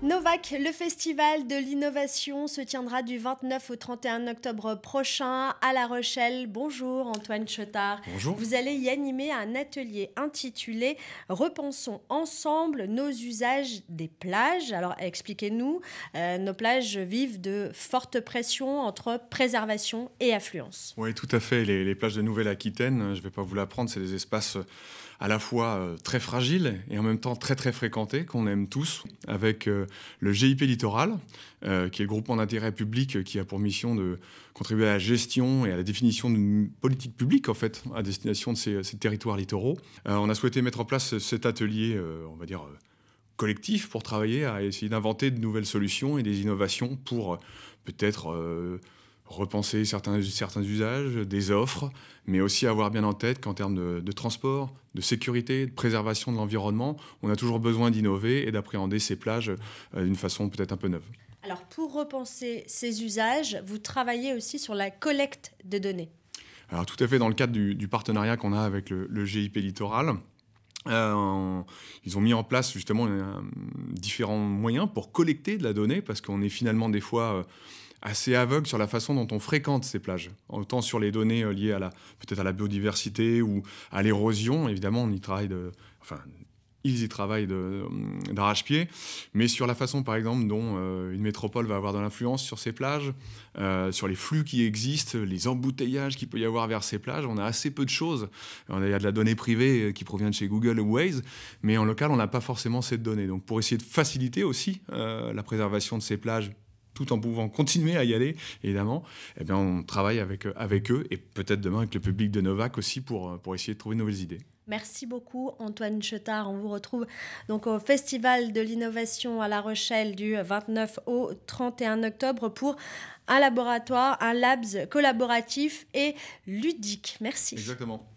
Novac, le festival de l'innovation se tiendra du 29 au 31 octobre prochain à La Rochelle. Bonjour Antoine Chotard. Bonjour. Vous allez y animer un atelier intitulé « Repensons ensemble nos usages des plages ». Alors expliquez-nous, nos plages vivent de fortes pressions entre préservation et affluence. Oui, tout à fait. Les plages de Nouvelle-Aquitaine, je ne vais pas vous l'apprendre, c'est des espaces à la fois très fragiles et en même temps très très fréquentés, qu'on aime tous, avec le GIP Littoral, qui est le groupement d'intérêt public qui a pour mission de contribuer à la gestion et à la définition d'une politique publique en fait, à destination de ces territoires littoraux. On a souhaité mettre en place cet atelier, on va dire, collectif pour travailler à essayer d'inventer de nouvelles solutions et des innovations pour peut-être repenser certains usages, des offres, mais aussi avoir bien en tête qu'en termes de transport, de sécurité, de préservation de l'environnement, on a toujours besoin d'innover et d'appréhender ces plages d'une façon peut-être un peu neuve. Alors pour repenser ces usages, vous travaillez aussi sur la collecte de données. Alors tout à fait, dans le cadre du partenariat qu'on a avec le GIP Littoral, ils ont mis en place justement différents moyens pour collecter de la donnée, parce qu'on est finalement des fois assez aveugle sur la façon dont on fréquente ces plages. Autant sur les données liées à peut-être à la biodiversité ou à l'érosion, évidemment, ils y travaillent d'arrache-pied, mais sur la façon, par exemple, dont une métropole va avoir de l'influence sur ces plages, sur les flux qui existent, les embouteillages qu'il peut y avoir vers ces plages, on a assez peu de choses. Il y a de la donnée privée qui provient de chez Google ou Waze, mais en local, on n'a pas forcément cette donnée. Donc, pour essayer de faciliter aussi la préservation de ces plages, tout en pouvant continuer à y aller, évidemment, eh bien, on travaille avec eux et peut-être demain avec le public de Novac aussi pour essayer de trouver de nouvelles idées. Merci beaucoup Antoine Chotard. On vous retrouve donc au Festival de l'innovation à La Rochelle du 29 au 31 octobre pour un laboratoire, un labs collaboratif et ludique. Merci. Exactement.